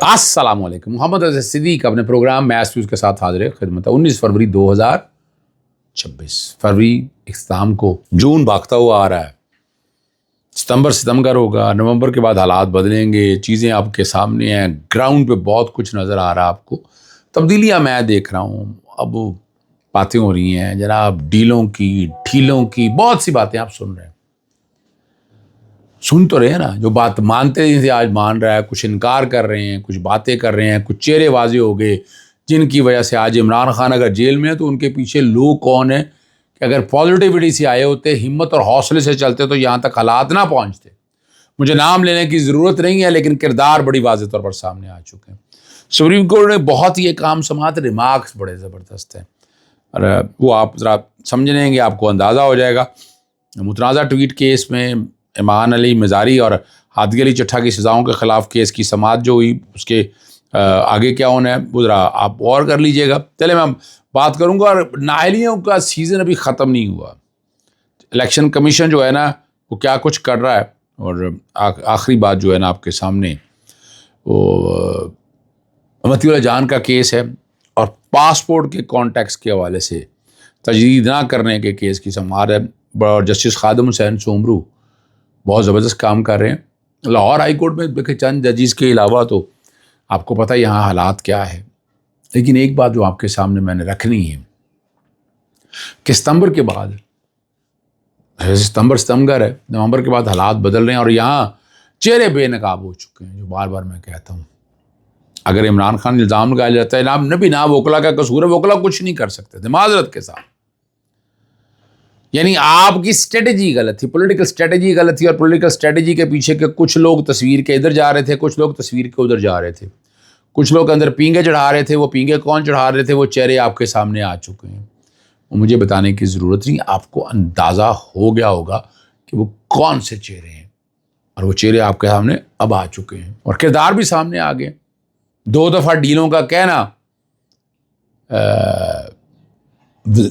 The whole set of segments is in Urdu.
السلام علیکم. محمد اظہر صدیق اپنے پروگرام میچ نیوز کے ساتھ حاضر خدمت ہے. 19 فروری 2026 فروری اختتام کو، جون بھاگتا ہوا آ رہا ہے. ستمبر ہوگا، نومبر کے بعد حالات بدلیں گے، چیزیں آپ کے سامنے ہیں، گراؤنڈ پہ بہت کچھ نظر آ رہا ہے آپ کو. تبدیلیاں میں دیکھ رہا ہوں. اب باتیں ہو رہی ہیں جناب ڈیلوں کی بہت سی باتیں آپ سن رہے ہیں. سن تو رہے ہیں نا، جو بات مانتے نہیں تھے آج مان رہا ہے، کچھ انکار کر رہے ہیں، کچھ باتیں کر رہے ہیں، کچھ چہرے واضح ہو گئے جن کی وجہ سے آج عمران خان اگر جیل میں ہے تو ان کے پیچھے لوگ کون ہیں کہ اگر پازیٹیوٹی سے آئے ہوتے، ہمت اور حوصلے سے چلتے تو یہاں تک حالات نہ پہنچتے. مجھے نام لینے کی ضرورت نہیں ہے، لیکن کردار بڑی واضح طور پر سامنے آ چکے ہیں. سپریم کورٹ نے بہت ہی ایک عام سماعت، ریمارکس بڑے زبردست ہیں، اور وہ آپ ذرا سمجھ لیں گے، آپ کو اندازہ ہو جائے گا. متنازع ٹویٹ کیس میں ایمان علی مزاری اور ہادی علی چٹھا کی سزاؤں کے خلاف کیس کی سماعت جو ہوئی، اس کے آگے کیا ہونا ہے وہ ذرا آپ غور کر لیجئے گا. چلے میں بات کروں گا. اور نااہلیوں کا سیزن ابھی ختم نہیں ہوا. الیکشن کمیشن جو ہے نا وہ کیا کچھ کر رہا ہے. اور آخری بات جو ہے نا آپ کے سامنے، وہ متی اللہ جان کا کیس ہے، اور پاسپورٹ کے کانٹیکس کے حوالے سے تجدید نہ کرنے کے کیس کی سماعت ہے. اور جسٹس خادم حسین سومرو بہت زبردست کام کر رہے ہیں. لاہور ہائی کورٹ میں دیکھیں چند ججز کے علاوہ تو آپ کو پتہ یہاں حالات کیا ہے. لیکن ایک بات جو آپ کے سامنے میں نے رکھنی ہے کہ ستمبر کے بعد، ستمبر ہے، نومبر کے بعد حالات بدل رہے ہیں، اور یہاں چہرے بے نقاب ہو چکے ہیں. جو بار بار میں کہتا ہوں، اگر عمران خان الزام لگایا جاتا ہے نہ وکلا کا قصور ہے، وکلا کچھ نہیں کر سکتے تھے معذرت کے ساتھ. یعنی آپ کی اسٹریٹجی غلط تھی، پولیٹیکل اسٹریٹجی غلط تھی، اور پولیٹیکل اسٹریٹجی کے پیچھے کے کچھ لوگ تصویر کے ادھر جا رہے تھے، کچھ لوگ تصویر کے ادھر جا رہے تھے، کچھ لوگ اندر پینگے چڑھا رہے تھے. وہ پینگے کون چڑھا رہے تھے؟ وہ چہرے آپ کے سامنے آ چکے ہیں. وہ مجھے بتانے کی ضرورت نہیں، آپ کو اندازہ ہو گیا ہوگا کہ وہ کون سے چہرے ہیں، اور وہ چہرے آپ کے سامنے اب آ چکے ہیں، اور کردار بھی سامنے آ گئے. 2 دفعہ ڈیلوں کا کہنا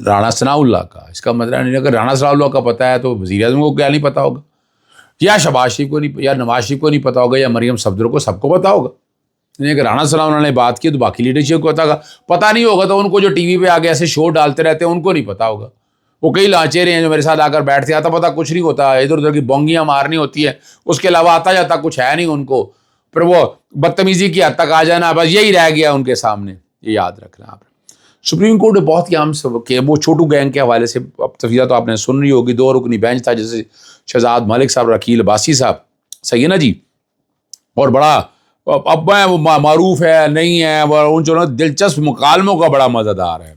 رانا ثناء اللہ کا، اس کا مطلب نہیں اگر رانا ثناء اللہ کا پتہ ہے تو وزیر اعظم کو کیا نہیں پتا ہوگا، یا شہباز شریف کو نہیں، یا نواز شریف کو نہیں پتا ہوگا، یا مریم صفدر کو، سب کو پتا ہوگا. یعنی اگر رانا ثناء اللہ نے بات کی تو باقی لیڈرشپ کو پتا نہیں ہوگا. تو ان کو جو ٹی وی پہ آگے ایسے شو ڈالتے رہتے ہیں ان کو نہیں پتا ہوگا. وہ کئی لانچے ہیں جو میرے ساتھ آ کر بیٹھتے، آتا پتا کچھ نہیں ہوتا، ادھر ادھر کی بونگیاں مارنی ہوتی ہے، اس کے علاوہ آتا جاتا کچھ ہے نہیں ان کو. پھر وہ بدتمیزی کی حد تک آ جانا، بس یہی رہ گیا ان کے سامنے. یہ یاد رکھنا آپ. سپریم کورٹ نے بہت ہی عام سبق کہ وہ چھوٹو گینگ کے حوالے سے اب تفصیلات تو آپ نے سن رہی ہوگی. 2 رکنی بینچ تھا، جیسے شہزاد ملک صاحب، رکیل عباسی صاحب، صحیح ہے نا جی. اور بڑا اب وہ معروف ہے نہیں ہے، ان جو دلچسپ مکالموں کا بڑا مزہ دار ہے،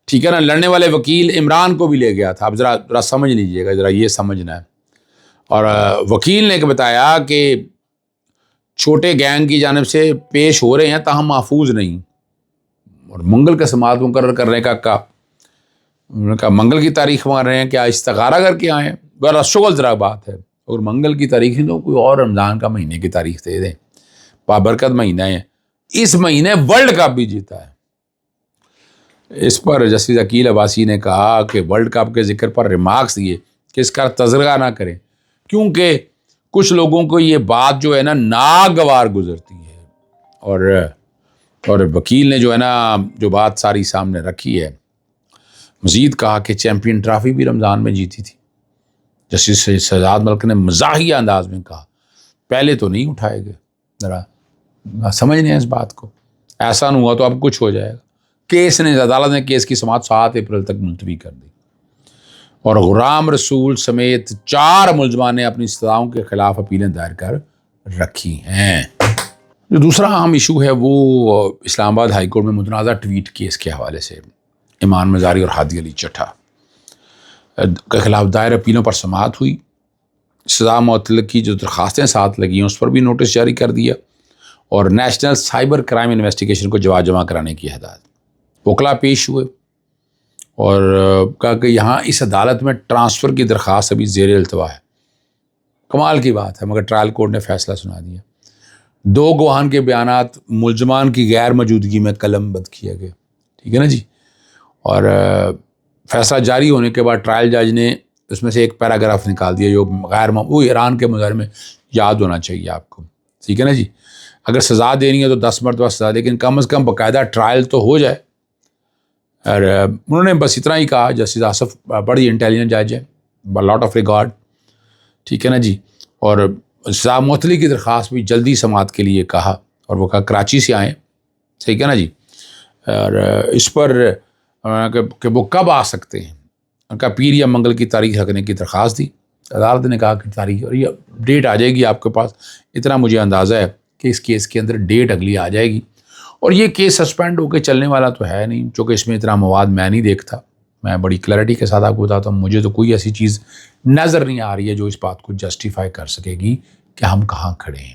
ٹھیک ہے نا. لڑنے والے وکیل عمران کو بھی لے گیا تھا. اب ذرا سمجھ لیجئے گا، ذرا یہ سمجھنا ہے. اور وکیل نے بتایا کہ چھوٹے گینگ کی جانب سے پیش ہو رہے ہیں تاہم محفوظ نہیں، اور منگل کا سماعت مقرر کرنے کا کہا. انہوں نے کہا منگل کی تاریخ مار رہے ہیں، کیا استخارہ کر کے آئے ہیں؟ بڑا شغل ذرا بات ہے. اور منگل کی تاریخ نہیں تو کوئی اور رمضان کا مہینے کی تاریخ دے دیں، بابرکت مہینہ ہے. اس مہینے ورلڈ کپ بھی جیتا ہے. اس پر جسٹس عقیل عباسی نے کہا کہ ورلڈ کپ کے ذکر پر ریمارکس دیے کہ اس کا تذکرہ نہ کریں، کیونکہ کچھ لوگوں کو یہ بات جو ہے نا ناگوار گزرتی ہے. اور وکیل نے جو ہے نا جو بات ساری سامنے رکھی ہے. مزید کہا کہ چیمپئن ٹرافی بھی رمضان میں جیتی تھی. جسٹس شہزاد ملک نے مزاحیہ انداز میں کہا پہلے تو نہیں اٹھائے گئے. ذرا سمجھ لیں اس بات کو، ایسا نہ ہوا تو اب کچھ ہو جائے گا. عدالت نے کیس کی سماعت 7 اپریل تک ملتوی کر دی. اور غلام رسول سمیت 4 ملزمان نے اپنی سزاؤں کے خلاف اپیلیں دائر کر رکھی ہیں. جو دوسرا اہم ایشو ہے وہ اسلام آباد ہائی کورٹ میں متنازع ٹویٹ کیس کے حوالے سے ایمان مزاری اور ہادی علی چٹھا کے خلاف دائر اپیلوں پر سماعت ہوئی. سزا معطل کی جو درخواستیں ساتھ لگی ہیں اس پر بھی نوٹس جاری کر دیا، اور نیشنل سائبر کرائم انویسٹیگیشن کو جواب جمع کرانے کی ہدایت. وکلا پیش ہوئے اور کہا کہ یہاں اس عدالت میں ٹرانسفر کی درخواست ابھی زیر التوا ہے. کمال کی بات ہے، مگر ٹرائل کورٹ نے فیصلہ سنا دیا. 2 گواہان کے بیانات ملزمان کی غیر موجودگی میں قلم بند کیا گیا، ٹھیک ہے نا جی. اور فیصلہ جاری ہونے کے بعد ٹرائل جج نے اس میں سے ایک پیراگراف نکال دیا جو وہ ایران کے مظاہرے میں یاد ہونا چاہیے آپ کو، ٹھیک ہے نا جی. اگر سزا دینی ہے تو 10 مرتبہ سزا، لیکن کم از کم باقاعدہ ٹرائل تو ہو جائے۔ اور انہوں نے بس اتنا ہی کہا، جسٹس آصف بڑی انٹیلیجنٹ جج ہے، لاٹ آف ریگارڈ، ٹھیک ہے نا جی، اور سزا معطلی کی درخواست بھی جلدی سماعت کے لیے کہا، اور وہ کہا کراچی سے آئیں، ٹھیک ہے نا جی، اور اس پر کہ وہ کب آ سکتے ہیں، ان کا پیر یا منگل کی تاریخ رکھنے کی درخواست دی۔ عدالت نے کہا کہ تاریخ اور یہ ڈیٹ آ جائے گی آپ کے پاس، اتنا مجھے اندازہ ہے کہ اس کیس کے اندر ڈیٹ اگلی آ جائے گی، اور یہ کیس سسپینڈ ہو کے چلنے والا تو ہے نہیں، چونکہ اس میں اتنا مواد میں نہیں دیکھتا۔ میں بڑی کلیئرٹی کے ساتھ آپ کو بتاتا ہوں، مجھے تو کوئی ایسی چیز نظر نہیں آ رہی ہے جو اس بات کو جسٹیفائی کر سکے گی کہ ہم کہاں کھڑے ہیں۔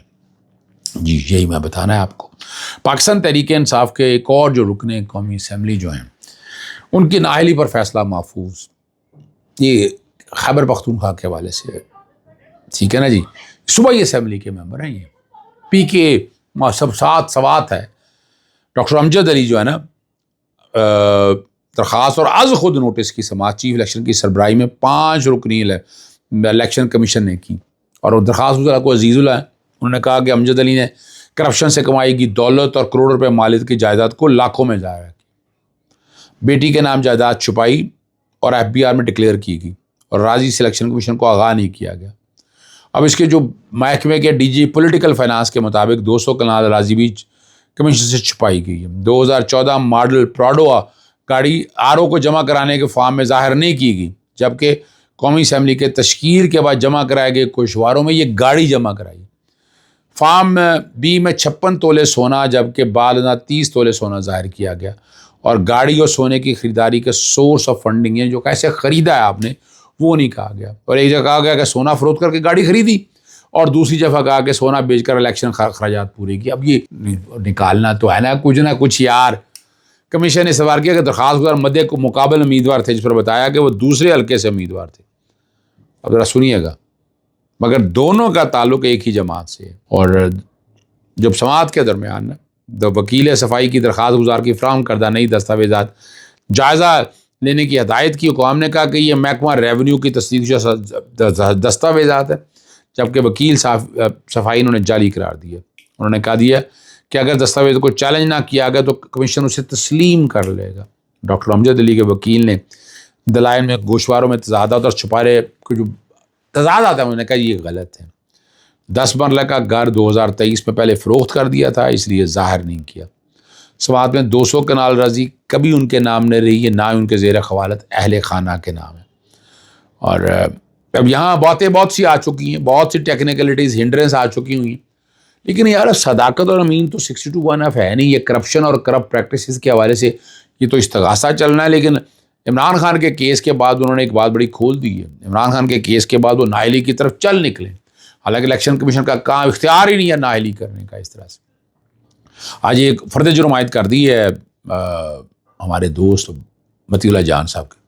جی یہی میں بتانا ہے آپ کو۔ پاکستان تحریک انصاف کے ایک اور جو رکن قومی اسمبلی جو ہیں، ان کی نااہلی پر فیصلہ محفوظ، یہ خیبر پختونخوا کے حوالے سے، ٹھیک ہے نا جی، صوبائی اسمبلی کے ممبر ہیں، یہ پی کے سب سوات ہے، ڈاکٹر امجد علی جو ہے نا، درخواست اور از خود نوٹس کی سماعت چیف الیکشن کی سربراہی میں 5 رکنی الیکشن کمیشن نے کی، اور وہ درخواست گزارا کو عزیز اللہ ہے، انہوں نے کہا کہ امجد علی نے کرپشن سے کمائی کی دولت اور کروڑ روپے مالیت کی جائیداد کو لاکھوں میں ضائع کی، بیٹی کے نام جائیداد چھپائی اور ایف بی آر میں ڈکلیئر کی گئی، اور راضی سلیکشن کمیشن کو آگاہ نہیں کیا گیا۔ اب اس کے جو محکمے کے ڈی جی پولیٹیکل فائنانس کے مطابق 200 کنال راضی بھی کمیشن سے چھپائی گئی ہے۔ 2014 ماڈل پراڈو گاڑی آر او کو جمع کرانے کے فارم میں ظاہر نہیں کی گئی، جبکہ قومی اسمبلی کے تشکیل کے بعد جمع کرائے گئے گوشواروں میں یہ گاڑی جمع کرائی۔ فارم بی میں 56 تولے سونا جبکہ بعد ازاں 30 تولے سونا ظاہر کیا گیا، اور گاڑی اور سونے کی خریداری کے سورس آف فنڈنگ ہے جو کیسے خریدا ہے آپ نے وہ نہیں کہا گیا، اور ایک جگہ کہا گیا کہ سونا فروخت کر کے گاڑی خریدی، اور دوسری جگہ کہا کہ سونا بیچ کر الیکشن اخراجات پورے کی۔ اب یہ نکالنا تو ہے نا کچھ یار۔ کمیشن نے سوال کیا کہ درخواست گزار مدعے کو مقابل امیدوار تھے، جس پر بتایا کہ وہ دوسرے حلقے سے امیدوار تھے۔ اب ذرا سنیے گا، مگر دونوں کا تعلق ایک ہی جماعت سے ہے، اور جب سماعت کے درمیان وکیل صفائی کی درخواست گزار کی فراہم کردہ نئی دستاویزات جائزہ لینے کی ہدایت کی، حکام نے کہا کہ یہ محکمہ ریونیو کی تصدیق شدہ دستاویزات ہے، جبکہ وکیل صفائی انہوں نے جعلی قرار دیا۔ انہوں نے کہا دیا کہ اگر دستاویز کو چیلنج نہ کیا گیا تو کمیشن اسے تسلیم کر لے گا۔ ڈاکٹر امجد علی کے وکیل نے دلائل میں گوشواروں میں تضادات اور چھپارے کو جو تضاد آتا ہے، انہوں نے کہا یہ غلط ہے۔ 10 مرلہ کا گھر 2023 میں پہلے فروخت کر دیا تھا، اس لیے ظاہر نہیں کیا۔ سماعت میں 200 کنال راضی کبھی ان کے نام نہیں رہی ہے، نہ ان کے زیر خوالت اہل خانہ کے نام ہے۔ اور اب یہاں باتیں بہت سی آ چکی ہیں، بہت سی ٹیکنیکلٹیز ہنڈرنس آ چکی ہوئی ہیں، لیکن یار صداقت اور امین تو 62(1) ہے نہیں۔ یہ کرپشن اور کرپٹ پریکٹسز کے حوالے سے یہ تو استغاثہ چلنا ہے، لیکن عمران خان کے کیس کے بعد انہوں نے ایک بات بڑی کھول دی ہے۔ عمران خان کے کیس کے بعد وہ نااہلی کی طرف چل نکلے، حالانکہ الیکشن کمیشن کا کام اختیار ہی نہیں ہے نااہلی کرنے کا۔ اس طرح سے آج ایک فرد جرم عائد کر دی ہے ہمارے دوست متی اللہ جان صاحب کے،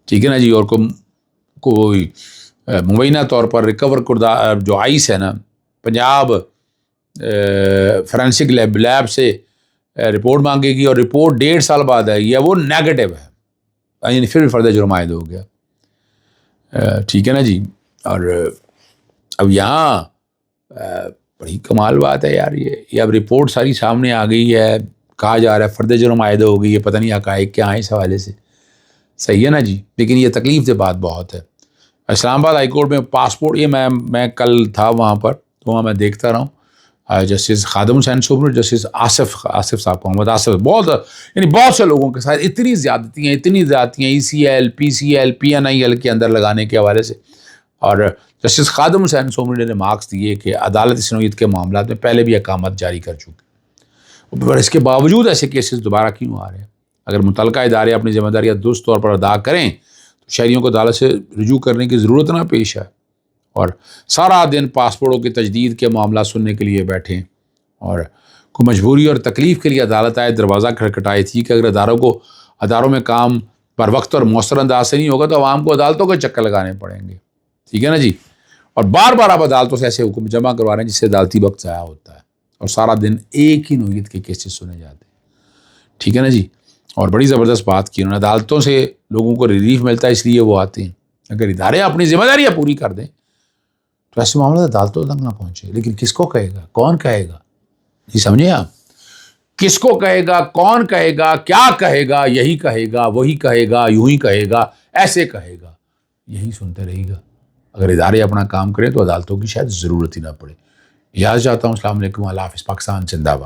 ٹھیک ہے نا جی، اور کوئی مبینہ طور پر ریکور کردہ جو آئس ہے نا، پنجاب فورینسک لیب سے رپورٹ مانگے گی، اور رپورٹ 1.5 سال بعد آئی ہے، وہ نیگیٹو ہے، یعنی پھر فرد جرم عائد ہو گیا، ٹھیک ہے نا جی۔ اور اب یہاں بڑی کمال بات ہے یار، یہ اب رپورٹ ساری سامنے آ گئی ہے، کہا جا رہا ہے فرد جرم عائد ہو گئی ہے، پتہ نہیں حقائق کیا ہیں اس حوالے سے، صحیح ہے نا جی، لیکن یہ تکلیف دہ بات بہت ہے۔ اسلام آباد ہائی کورٹ میں پاسپورٹ، یہ میں کل تھا وہاں پر، تو وہاں میں دیکھتا رہا ہوں، justice Khadim Hussain super, justice Asif صاحب، محمد آصف، بہت سے لوگوں کے ساتھ اتنی زیادتیاں ECL PCL PNIL کے اندر لگانے کے حوالے سے، اور جسٹس خادم حسین سوبر نے ریمارکس دیے کہ عدالت اس نوعیت کے معاملات میں پہلے بھی احکامات جاری کر چکے، اور اس کے باوجود ایسے کیسز دوبارہ کیوں آ رہے ہیں؟ اگر متعلقہ ادارے اپنی ذمہ داریاں درست طور پر ادا کریں تو شہریوں کو عدالت سے رجوع کرنے کی ضرورت نہ پیش آئے، اور سارا دن پاسپورٹوں کی تجدید کے معاملات سننے کے لیے بیٹھیں، اور کوئی مجبوری اور تکلیف کے لیے عدالت آئے دروازہ کھٹکھٹائی تھی کہ اگر اداروں میں کام پر وقت اور مؤثر انداز سے نہیں ہوگا تو عوام کو عدالتوں کے چکر لگانے پڑیں گے، ٹھیک ہے نا جی۔ اور بار بار آپ عدالتوں سے ایسے حکم جمع کروا رہے ہیں جس سے عدالتی وقت ضائع ہوتا ہے، اور سارا دن ایک ہی نوعیت کے کیسز سنے جاتے ہیں، ٹھیک ہے نا جی۔ اور بڑی زبردست بات کی انہوں نے، عدالتوں سے لوگوں کو ریلیف ملتا ہے اس لیے وہ آتے ہیں، اگر ادارے اپنی ذمہ داریاں پوری کر دیں تو ایسے معاملات عدالتوں تک نہ پہنچے، لیکن کس کو کہے گا، کون کہے گا؟ جی سمجھے آپ؟ کس کو کہے گا، کون کہے گا، کیا کہے گا، یہی کہے گا، وہی کہے گا، یوں ہی کہے گا، ایسے کہے گا، یہی سنتے رہے گا۔ اگر ادارے اپنا کام کریں تو عدالتوں کی شاید ضرورت ہی نہ پڑے۔ یاد چاہتا ہوں۔ السلام علیکم، اللہ حافظ، پاکستان زندہ باد۔